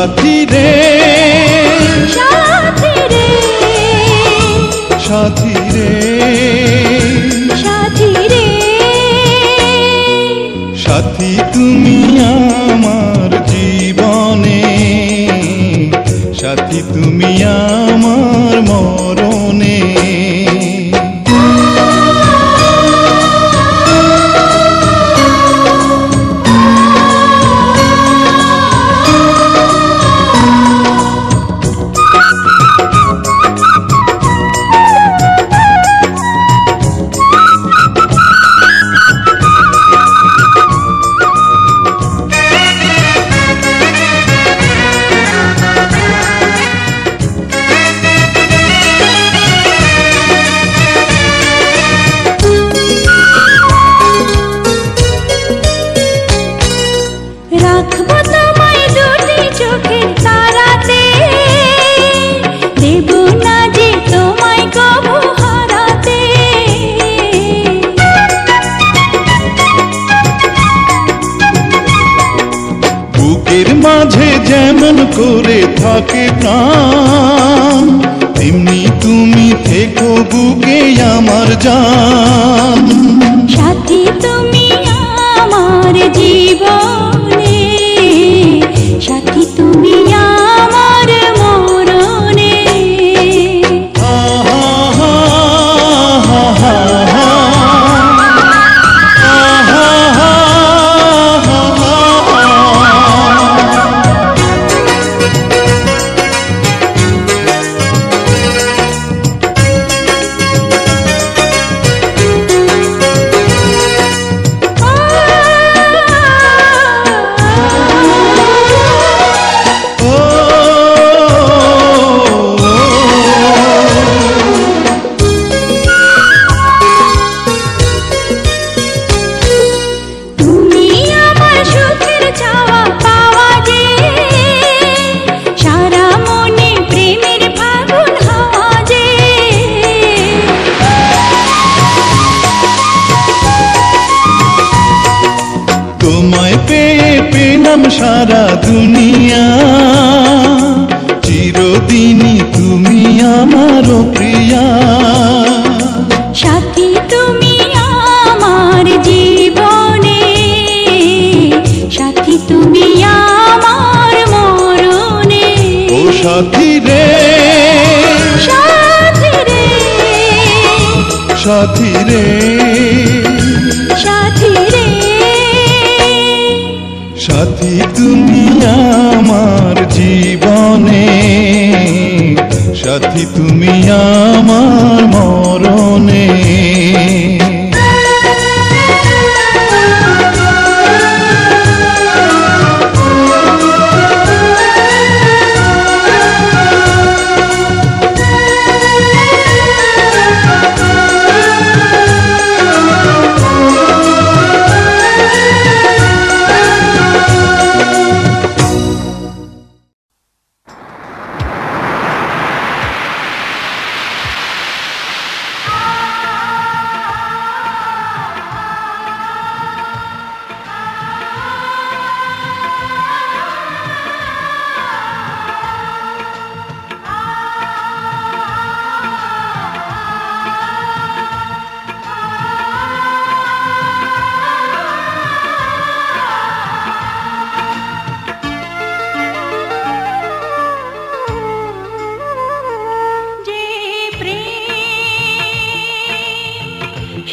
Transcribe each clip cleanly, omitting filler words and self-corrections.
সাথী রে সাথী রে সাথী রে সাথী রে সাথী তুমি আমার জীবনে সাথী তুমি আমার মরণে রাখবো তোমায় দুটি চোখের তারাতে দেব না যে তোমায় কবু হারাতে বুকের মাঝে যেমন করে থাকে প্রাণ তেমনি তুমি থেকো বুকে আমার জান সাথী তুমি আমার জীবনে সাথী তুমি আমার মরণে তোমায় পেয়ে পেলাম সারা দুনিয়া চিরদিনই তুমি আমার প্রিয়া সাথী তুমি আমার জীবনে সাথী তুমি আমার মরণে ও সাথী রে সাথী রে সাথী রে সাথী রে সাথী তুমি আমার জীবনে সাথী তুমি আমার মরণে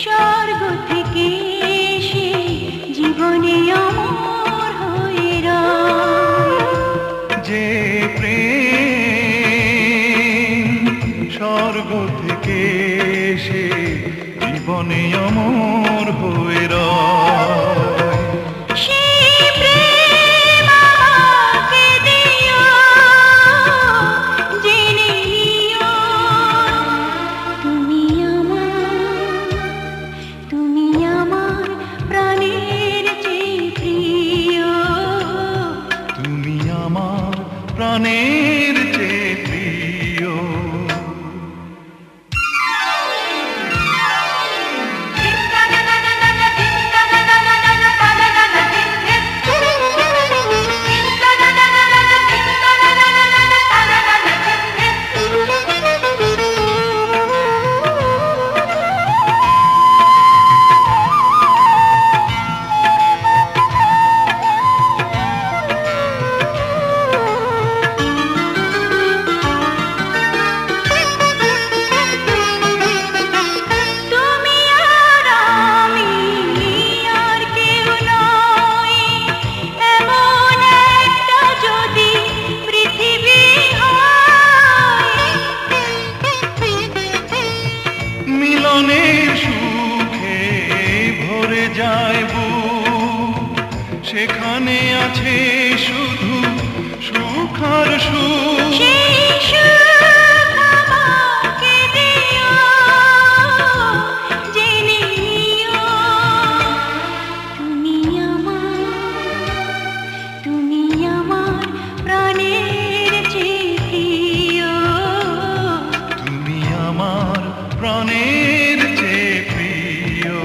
স্বর্গ থেকে সে জীবনে অমর হয়ে রয় প্রাণের চেয়ে প্রিয় মিলনের সুখে ভরে যায় বুক, সেখানে আছে শুধু সুখ আর সুখ। প্রাণের চেয়ে প্রিয়।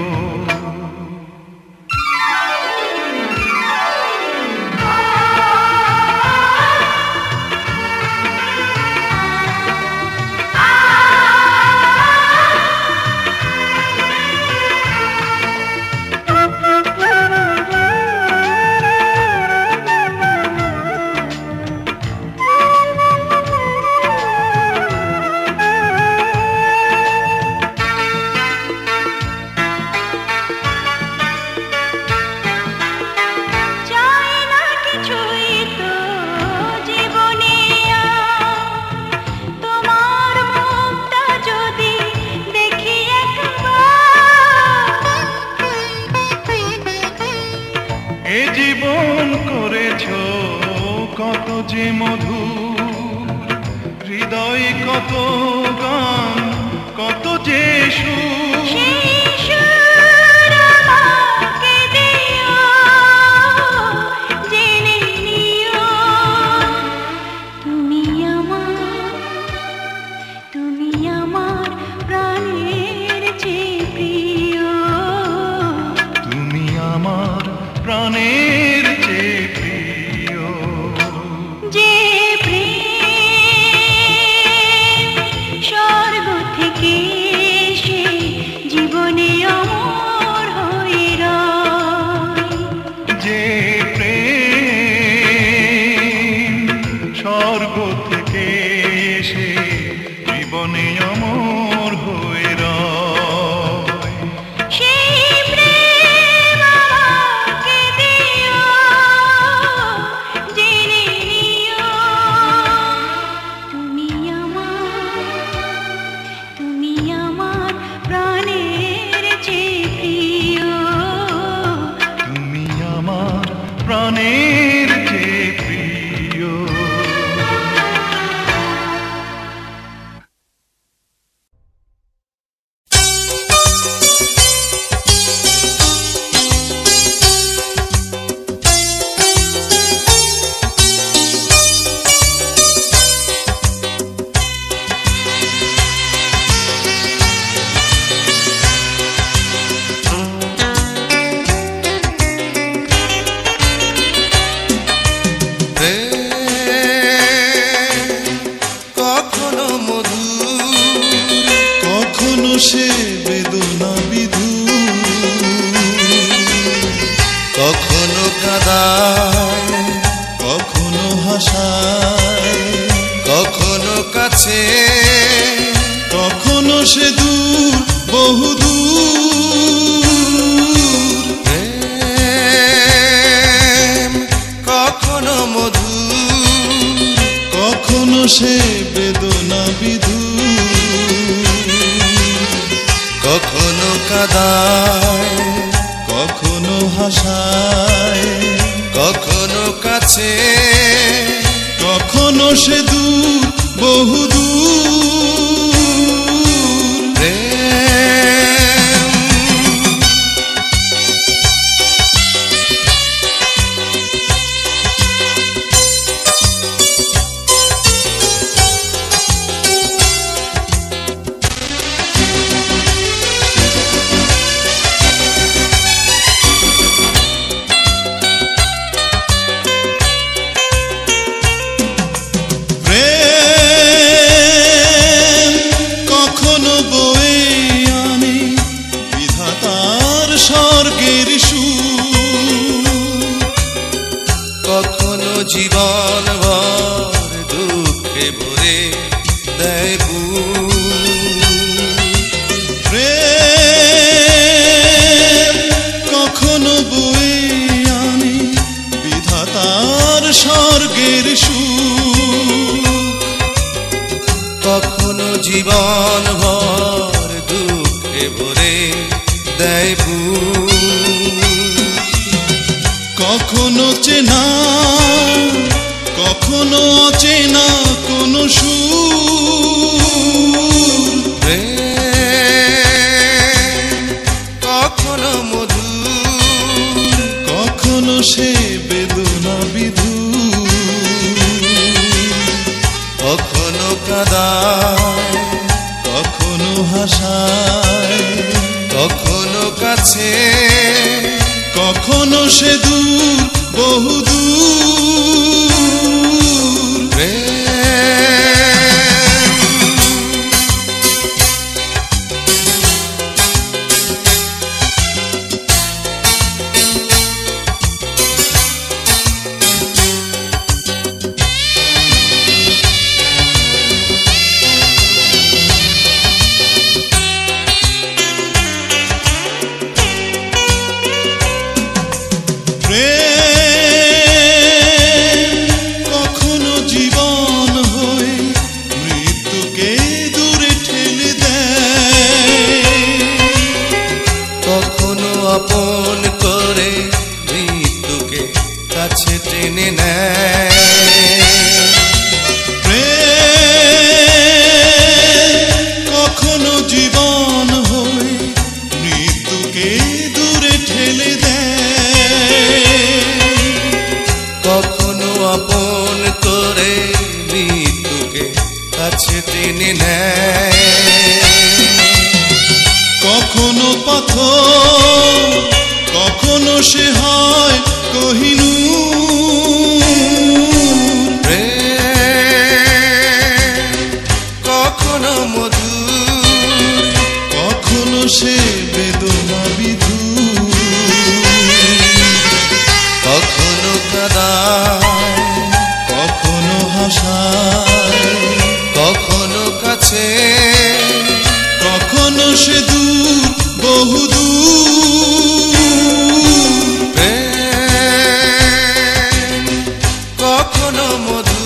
এ জীবন করেছ কত যে মধুর, হৃদয়ে কত গান কত যে সুর। প্রাণের চেয়ে প্রিয়। যে প্রেম স্বর্গ থেকে এসে জীবনে অমর হয়ে রয়, যে প্রেম স্বর্গ থেকে এসে জীবনে অমর হয়ে রয়, প্রাণের চেয়ে প্রিয়। সে বেদনা বিধু, কখনো কাঁদায় কখনো হাসায়, কখনো কাছে কখনো সে দূর বহুদূর। প্রেম কখনো মধুর, কখনো সে বেদনা বিধু, কখনো কাঁদায় কখনো হাসায়, কখনো কাছে কখনো সে দূর বহুদূর। কখনো জীবন ভর দুঃখে ভরে দেয় প্রেম, কখনো বয়ে আনে বিধাতার স্বর্গের সুখ, কখনো জীবন ভর দুঃখে দুঃখে ভরে দেয় বুক। কখনো চেনা কখনো অচেনা কোনো সুর, কখনো মধু কখনো সে বেদনা বিধু, কখনো কাঁদায় কখনো হাসায়, কখনো কাছে কখনো সে দূর বহুদূর। কখনো জীবন হয়ে মৃত্যুকে দূরে ঠেলে দেয়, কখনো আপন করে মৃত্যুকে কাছে টেনে নেয়। কখনো জীবন হয়ে মৃত্যুকে দূরে ঠেলে দেয়, কখনো আপন করে মৃত্যুকে কাছে টেনে নেয়। কখনো পাথর কখনো সে হয় কোহিনূর, কখনো মধু কখনো সে বেদনা বিধু, কখনো কাঁদায় কখনো হাসায়, কখনো কাছে কখনো সে দূর বহুদূর। কখনো মধু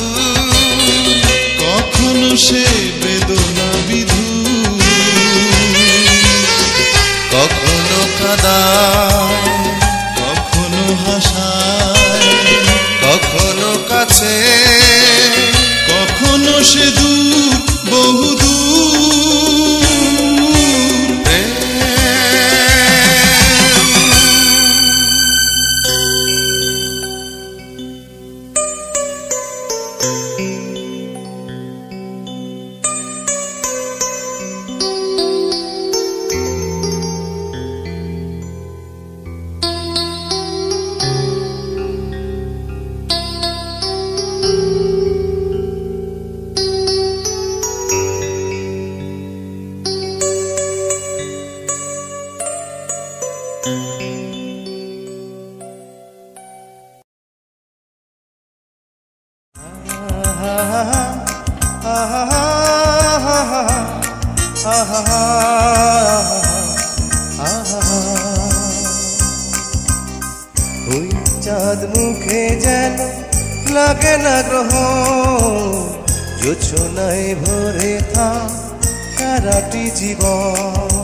কখনো সে বেদনা বিধু, কখনো কাঁদায় কখনো হাসায়, কখনো কাছে কখনো সে দূর বহুদূর। ওই চাঁদ মুখে যেন লাগে না গ্রহ, জোছনায় ভরে থাক সারাটি জীবন।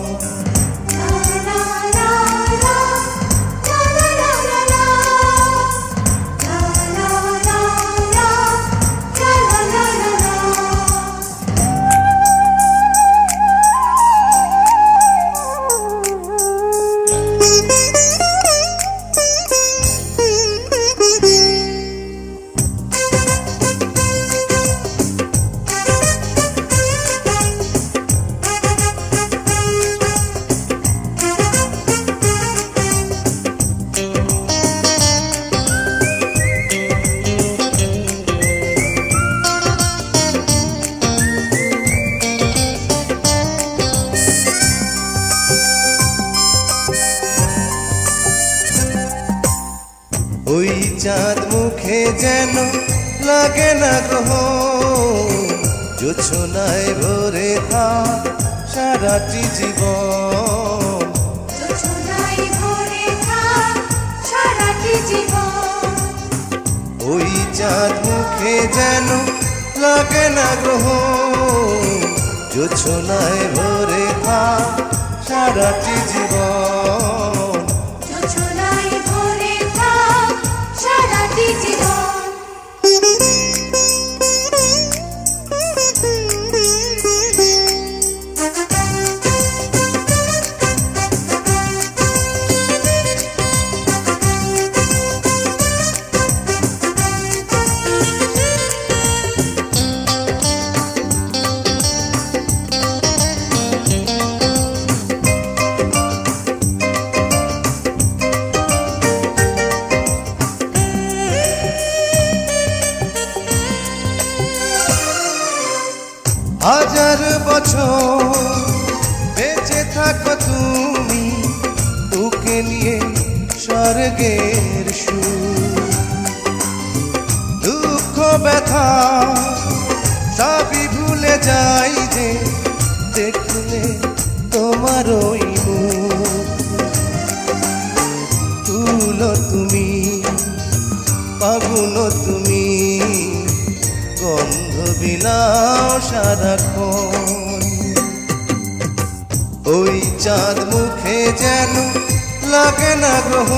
ওই চাঁদ মুখে যেন লাগে না গ্রহ, জোছনায় ভরে থাক সারাটি জীবন। ওই চাঁদ মুখে যেন লাগে না গ্রহ, জোছনায় ভরে থাক সারাটি জীবন জোছনায় ভরে থাক সারাটি জীবন। হাজার বছর বেঁচে থাকো তুমি, তোকে নিয়ে স্বর্গের সুর। দুঃখ ব্যথা সবই ভুলে যাই যে দেখলে তোমার ওই মুখ। তুলো তুমি, পাগুলো তুমি, গন্ধ বিলাও সারাক্ষণ। ওই চাঁদ মুখে যেন লাগে না গ্রহ,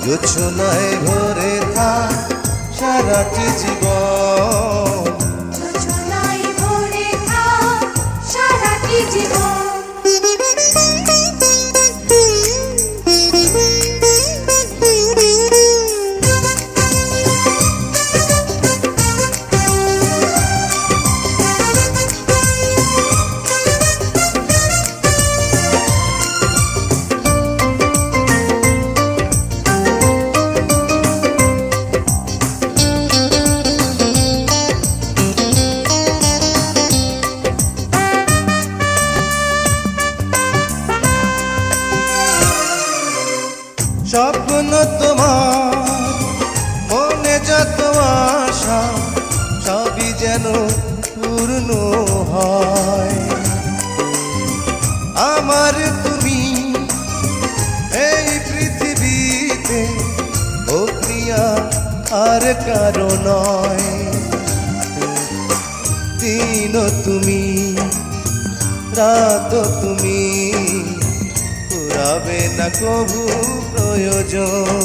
জোছনায় ভরে থাক সারাটি জীবন। জোছনায় ভরে থাক সারাটি জীবন। স্বপ্ন তোমার মনে যত আশা সবই যেন পূর্ণ হয়। আমার তুমি এই পৃথিবীতে, ও প্রিয়া আর কারো নয়। দিন তুমি, রাত তুমি, ফুরাবে না কবু প্রয়োজন।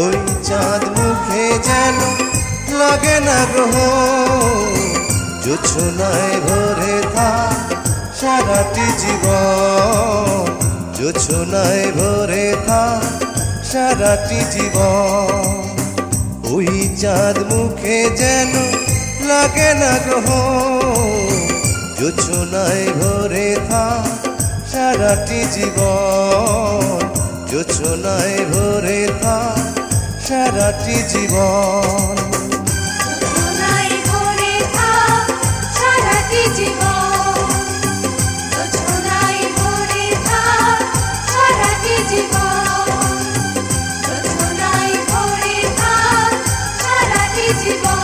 ওই চাঁদ মুখে যেন লাগে না গ্রহ, জোছনায় ভরে থাক সারাটি জীবন। জোছনায় ভরে থাক সারাটি জীবন। ওই চাঁদ মুখে যেন লাগে না গ্রহ, জোছনায় ভরে থাক সারাটি জীবন। জোছনায় ভরে থাক সারাটি জীবন। জোছনায় ভরে থাক সারাটি জীবন। জোছনায় ভরে থাক সারাটি জীবন। জোছনায় ভরে থাক সারাটি জীবন।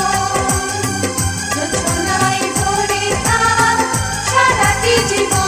জোছনায় ভরে থাক সারাটি জীবন।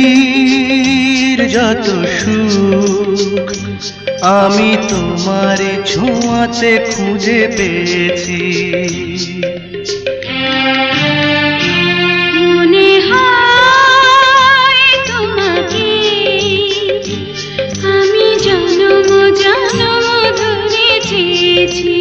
পৃথিবীর যত সুখ আমি তোমারে ছোঁয়াতে খুঁজে পেয়েছি। মনে হয় তোমাকে আমি জন্ম জন্ম ধরে চেয়েছি।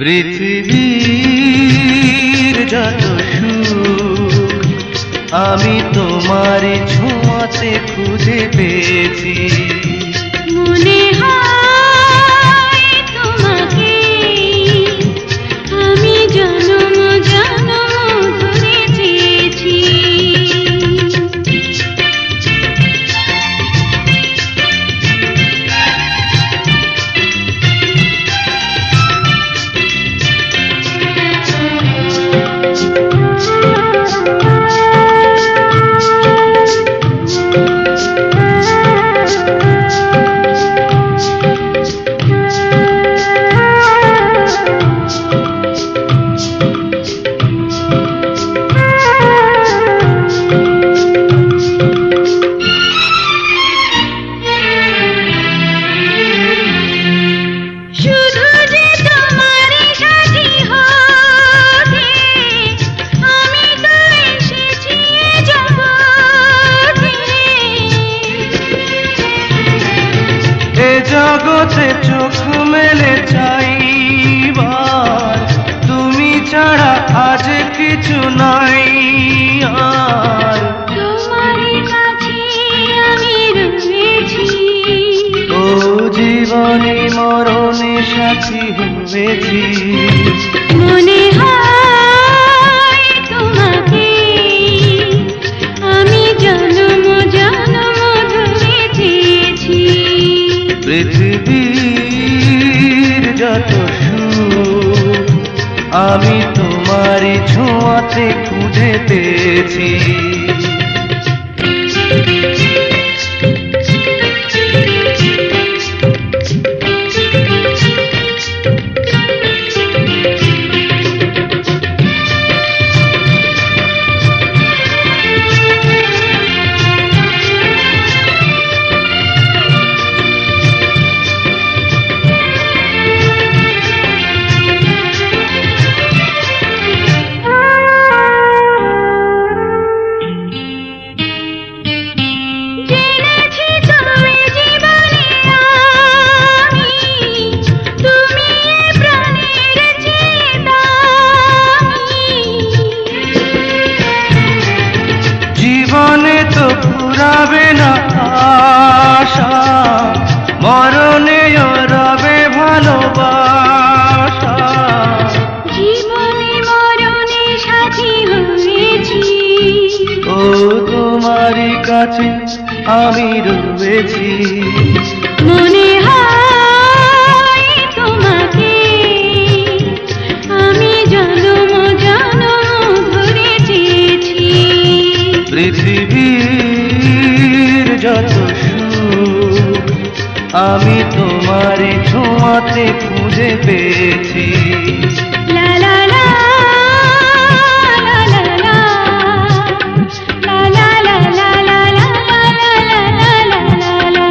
পৃথিবীর যত সুখ আমি তোমারে ছোঁয়াতে খুঁজে পেয়েছি। মনে হয় তোমাকে আমি জনম জনম ধরে চেয়েছি। জগতে চোখ মেলে চাইবার তুমি ছাড়া আজ কিছু নাই আর। তোমার কাছে আমি রয়েছি, ও জীবনে মরণে সাথী হয়েছি। মনে হয় তোমাকে আমি জনম জনম ধরে চেয়েছি। পৃথিবীর যত সুখ আমি তোমারে ছোঁয়াতে খুঁজে পেয়েছি। জীবনে তো ফুরাবে না আশা, মরণে রবে ভালোবাসা। জীবনে মরণে সাথী হয়েছি, ও তোমারই কাছে আমি রয়েছি। মনে হয় তোমাকে আমি জনম জনম ধরে চেয়েছি। পৃথিবীর যত সুখ আমি তোমারে ছোঁয়াতে খুঁজে পেয়েছি। লা লা লা লা লা লা লা লা লা লা লা লা লা লা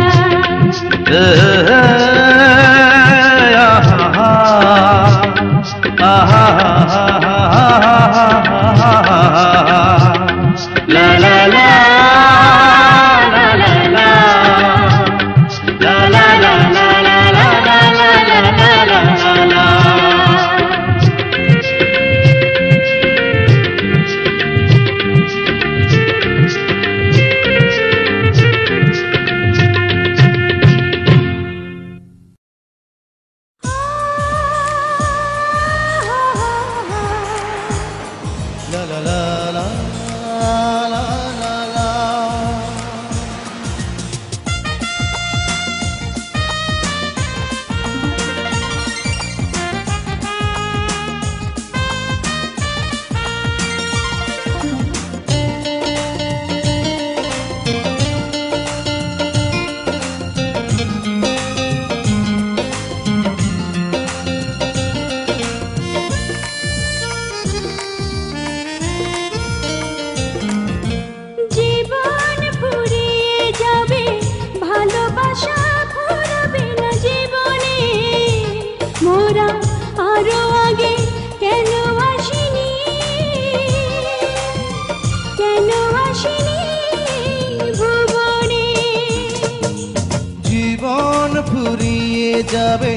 যাবে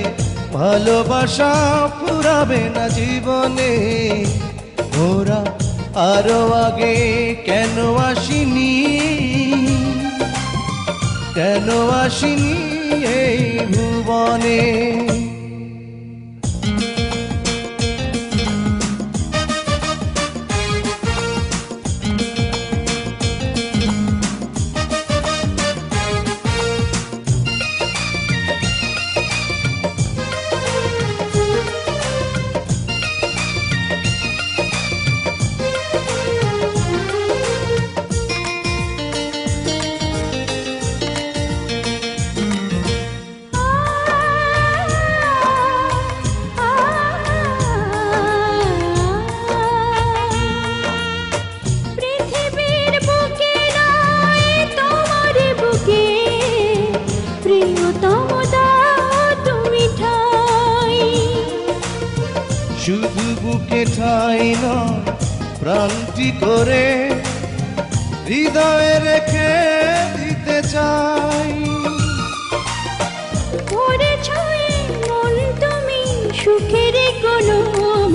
ভালোবাসা ফুরাবে না জীবনে মোরা আরো আগে কেন আসিনি এই ভুবনে শুধু বুকে ঠাই নয় প্রাণটি করে হৃদয়ে রেখে দিতে চাই মন তুমি সুখের কোনো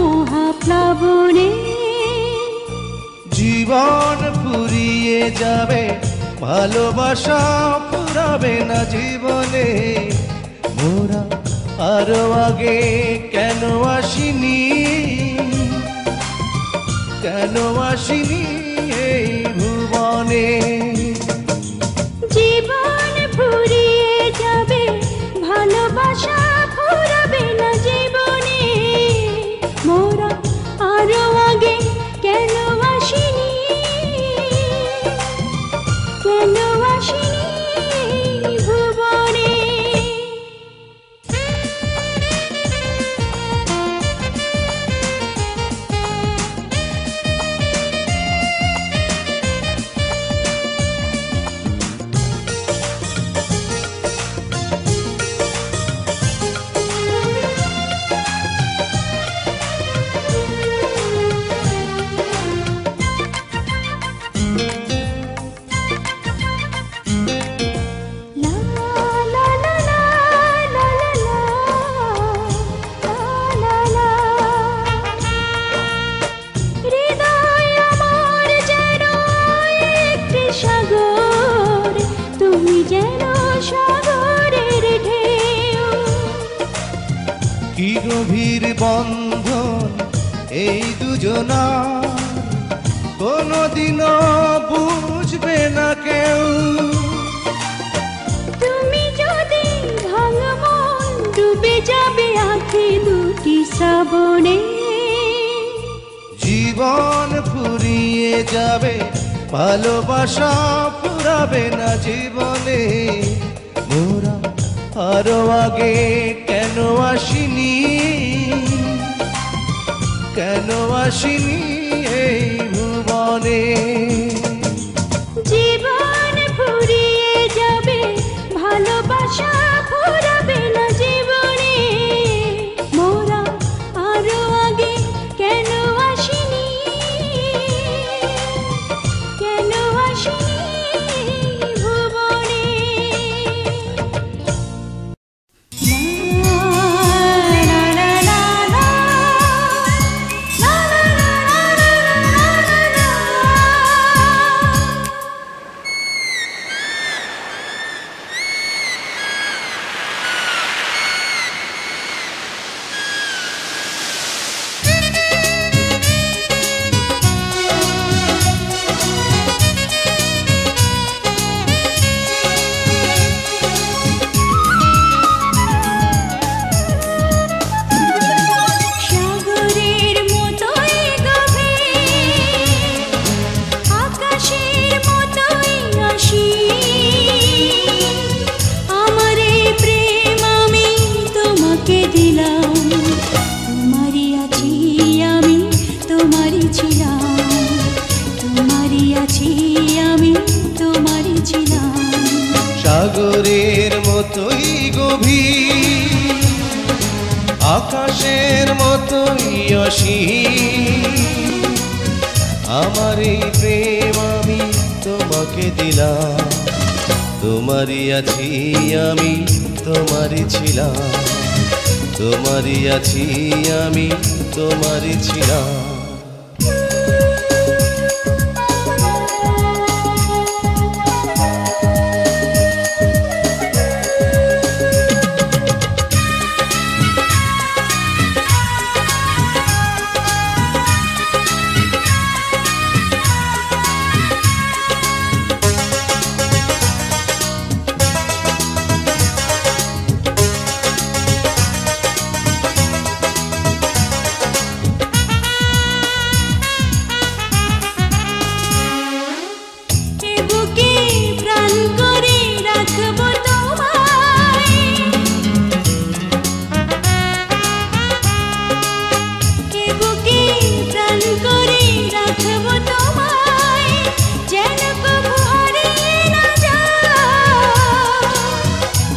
মহাপ্লাবনে জীবন ফুরিয়ে যাবে ভালোবাসা ফুরাবে না জীবনে মোরা আরো আগে কেন আসিনি এই ভুবনে জীবন ফুরিয়ে যাবে ভালোবাসা ফুরাবে না জীবনে মোরা আরো আগে কেন আসিনি ভুবনে কি গভীর বন্ধন এই দুজনার কোনদিনও বুঝবে না কেউ তুমি যদি ভাঙমন ডুবে যাবে আঁখি দুটি শ্রাবণে জীবন ফুরিয়ে যাবে ভালোবাসা ফুরাবে না জীবনে মোরা আরো আগে কেন আসিনি এই ভুবনে জীবন ফুরিয়ে যাবে ভালোবাসা ফুরাবে না জীবনে মোরা আরো আগে কেন আসিনি ভুবনে সাগরের মতোই গভীর আকাশের মতোই অসীম আমার এই প্রেম আমি তোমাকে দিলাম তোমারই আছি আমি তোমারই ছিলাম তোমারই আছি আমি, তোমারই ছিলাম।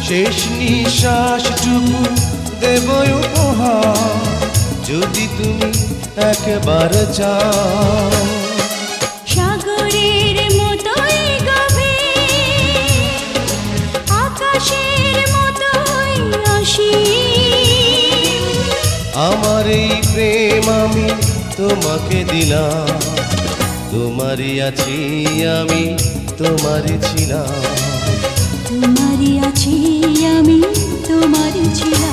শেষ নিঃশ্বাসটুকু দেব উপহার, যদি তুমি একবার চাও। সাগরের মতোই গভীর, আকাশের মতোই অসীম, আমার এই প্রেম আমি তোমাকে দিলাম। তোমারই আছি আমি, তোমারই ছিলাম। তোমারই আছি আমি, তোমারই ছিলাম।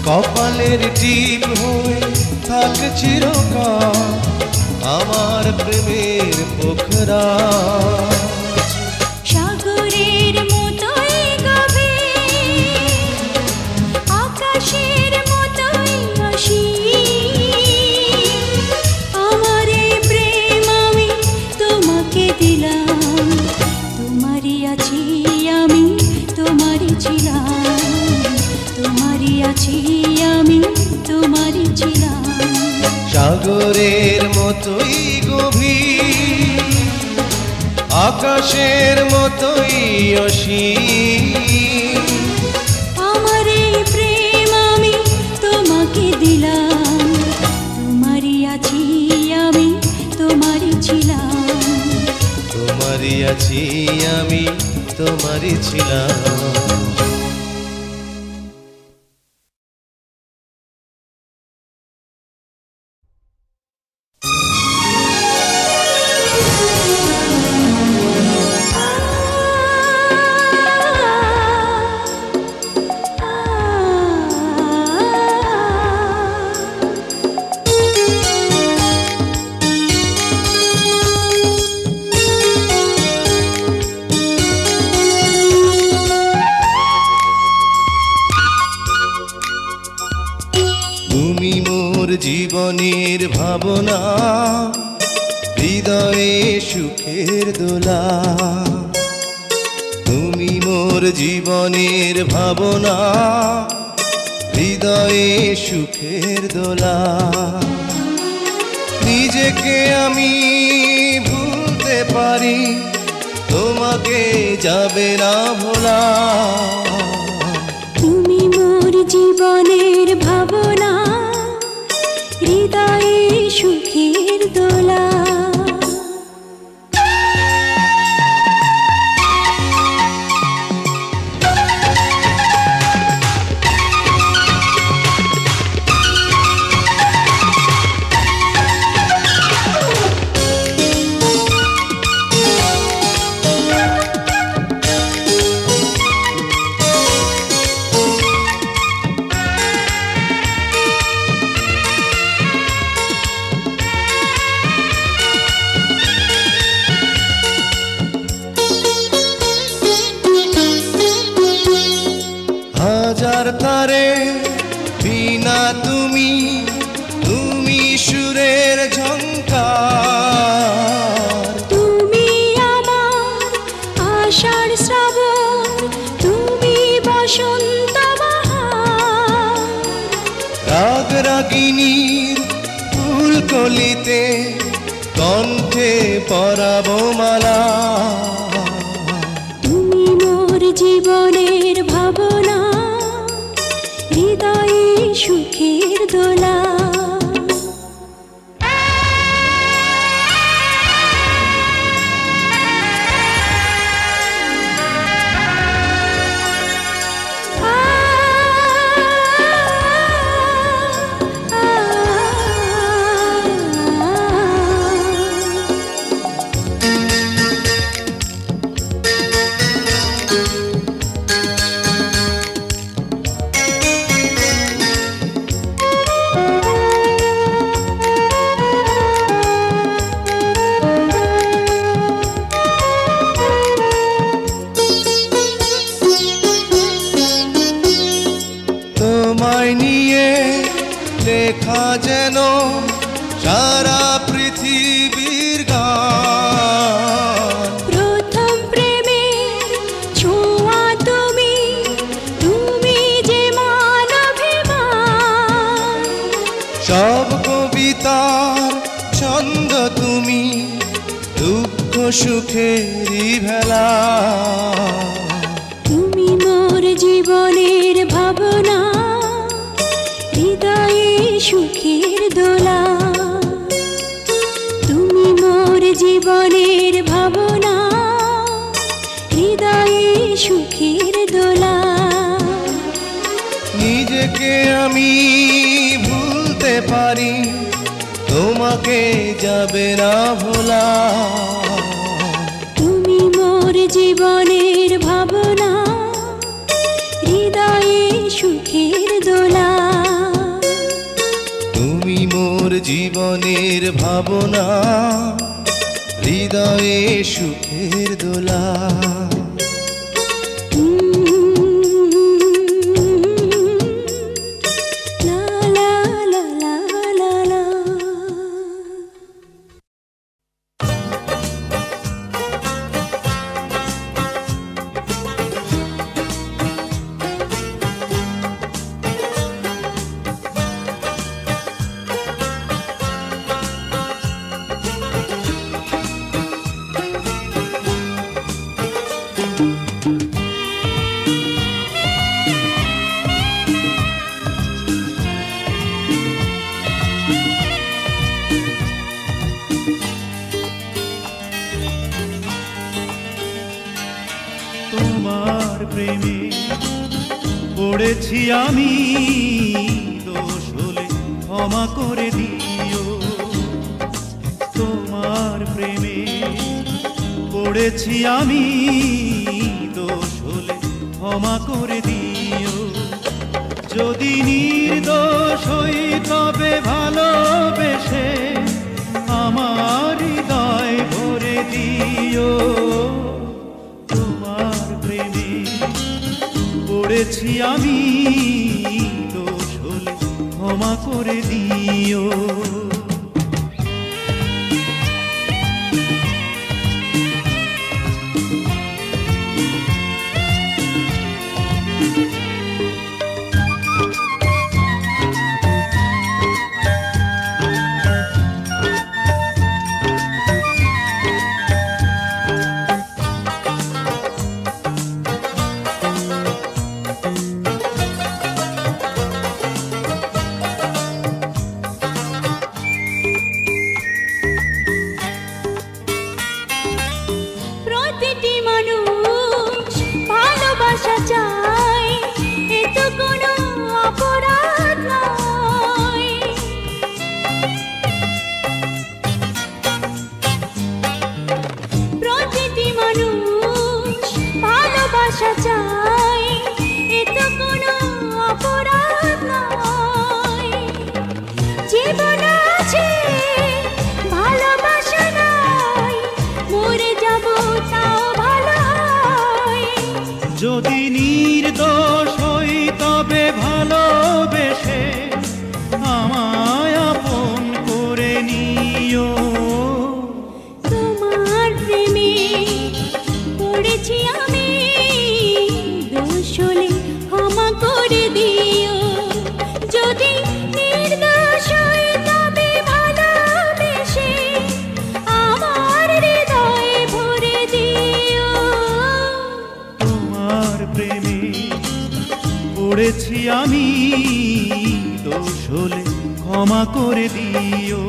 কপালের টিপ হয়ে থাক চিরকাল আমার প্রেমের পোখরা। সাগরের মতোই গভীর, আকাশের মতোই অসীম, আমার এই প্রেম আমি তোমাকে দিলাম। তোমারই আছি আমি, তোমারই ছিলাম। তোমারই আছি আমি, তোমারই ছিলাম। সাগরের মতোই গভীর, আকাশের মতোই অসীম, আমার এই প্রেম আমি তোমাকে দিলাম। তোমারই আছি আমি, তোমারই ছিলাম। তোমারই আছি আমি, তোমারই ছিলাম। জীবনের ভাবনা, হৃদয়ে সুখের দোলা। তুমি মোর জীবনের ভাবনা, হৃদয়ে সুখের দোলা। নিজেকে আমি ভুলতে পারি, তোমাকে যাবে না ভোলা। তুমি মোর জীবনের ভাবনা, হৃদয়ে সুখের দোলা। পরাবো মালা। তুমি মোর জীবনের ভাবনা, হৃদয়ে সুখের দোলা। তোমায় নিয়ে লেখা যেন সারা পৃথিবীর গান। প্রথম প্রেমের ছোঁয়া তুমি, তুমি যে মানবিমান। সব কবিতার ছন্দ তুমি, দুঃখ সুখেরই ভেলা। তুমি মোর জীবনের ভাবনা, হৃদয়ে সুখের দোলা। তুমি মোর জীবনের ভাবনা, হৃদয়ে সুখের দোলা। নিজেকে আমি ভুলতে পারি, তোমাকে যাবে না ভোলা। তুমি মোর জীবনের ভাবনা, হৃদয়ে সুখের দোলা। তুমি মোর জীবনের ভাবনা, হৃদয়ে সুখের দোলা। লা লা লা লা লা লা। তোমার প্রেমে পড়েছি আমি, দোষ হলে ক্ষমা করে দিও। তোমার প্রেমে পড়েছি আমি, দোষ হলে ক্ষমা করে দিও। যদি নির্দোষ হই তবে ভালোবেসে আমার হৃদয় ভরে দিও। তোমার প্রেমে পড়েছি আমি, দোষ হলে ক্ষমা করে দিও। প্রতিটি মানুষ ভালোবাসা চায়, এ তো কোনো অপরাধ নয়। প্রতিটি মানুষ ভালোবাসা চায়, এ তো কোনো অপরাধ নয়। জীবন আছে ভালোবাসা নাই, মরে যাব তাও ভালো হয়। যদি নির্দোষ হই তবে ভালোবেসে আমায় আপন করে নিও। তোমার প্রেমে পড়েছি আমি, দোষ হলে ক্ষমা করে দিও। যদি নির্দোষ হই তবে ভালোবেসে আমার করেছি আমি দোষ হলে ক্ষমা করে দিও।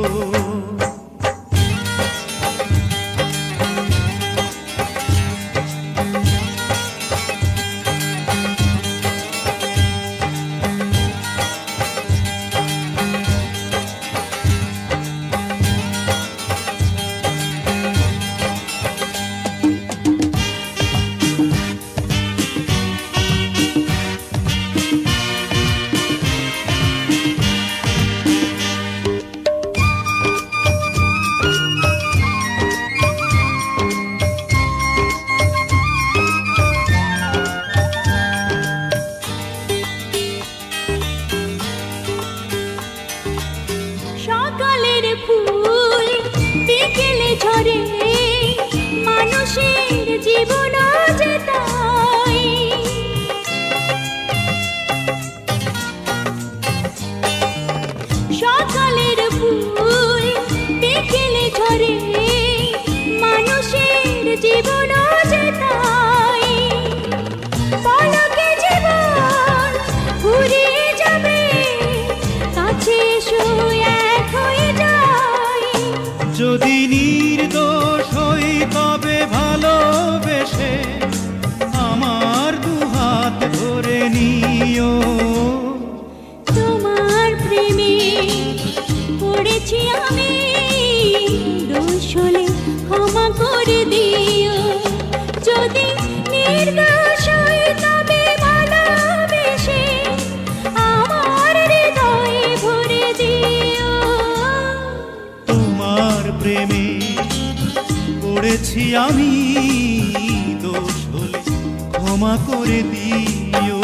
সকালের ফুল বিকেলে ঝরে, মানুষের জীবন যে তাই। সকালের ফুল বিকেলে ঝরে, মানুষের জীবন যে তাই। পলকে জীবন ঘুরিয়ে যাবে, কাছে এসো এক হয়ে যাই। যদি নির্দোষ হই তবে ভালোবেসে আমার দুহাত ধরে নিও। তোমার প্রেমে পড়েছি আমি, দোষ হলে ক্ষমা করে দিও। যদি নির্দোষ হই তবে ভালোবেসে আমার হৃদয়ে ভরে দিও। তোমার প্রেমে পড়েছি আমি, দোষ হলে ক্ষমা করে দিও।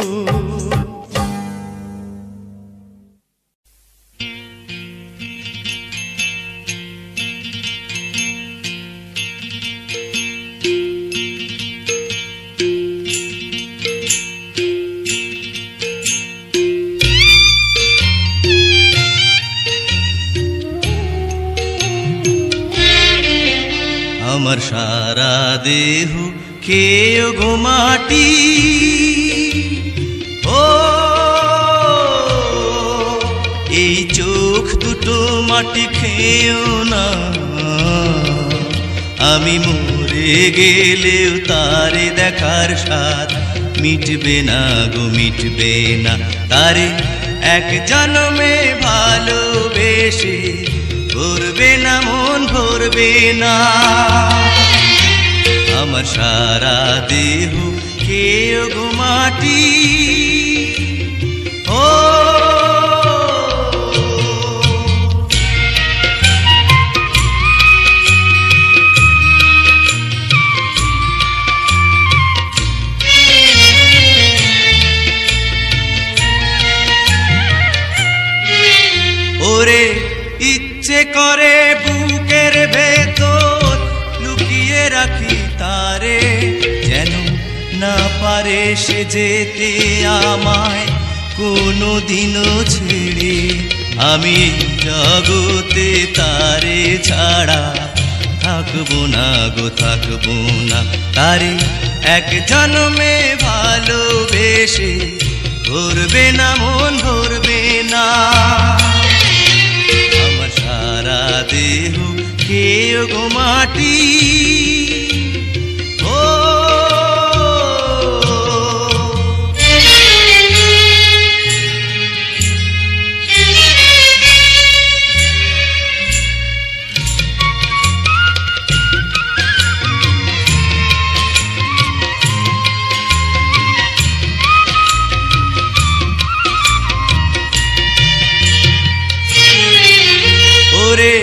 আমার সারা দেহ খেয়ে গো মাটি, ও এই চোখ দুটো মাটি খেয়েও না। আমি মরে গেলেও তারে দেখার স্বাদ মিটবে না গো, মিটবে না। তারে এক জন্মে ভালোবেসে ভরবে না মন, ভরবে না। আমার সারা দেহ খেয়ে গো মাটি, ও ওরে ইচ্ছে করে বুকের ভেতর লুকিয়ে রাখি তারে, যেন না পারে সে যেতে আমায় কোনো দিনও ছেড়ে। আমি জগতে তারে ছাড়া থাকবো না গো, থাকবো না। তারে এক জন্মে ভালোবেসে ভরবে না মন, ভরবে না। আমার সারা দেহ খেয়ে গো মাটি, ও ওরে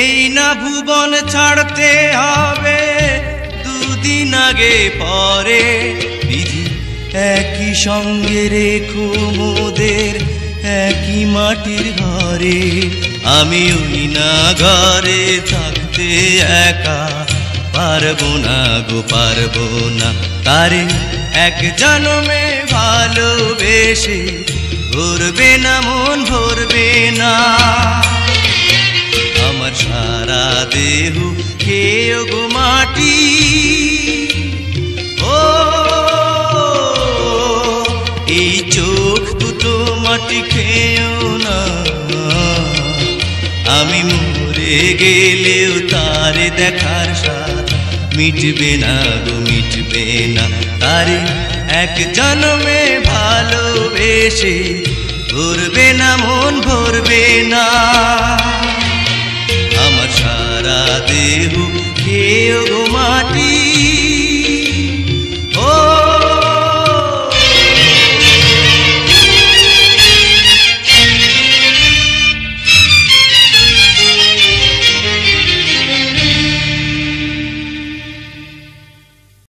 এই না ভুবন ছাড়তে হবে দুদিন আগে পরে। বিধি একই সঙ্গে রেখো মোদের একই মাটির ঘরে। আমি ওই না ঘরে থাকতে একা পারবো না গো, পারবো না। তারে এক জন্মে ভালোবেসে ভরবে না মন, ভরবে না। আমার সারা দেহ খেয়ে গো মাটি, ও এই চোখ ভুলে গেলেও তার দেখার স্বাদ মিটবে না গো মিটবে না, তারে এক জন্মে ভালোবেসে ভরবে না মন ভরবে না। আমার সারা দেহ কেউ গো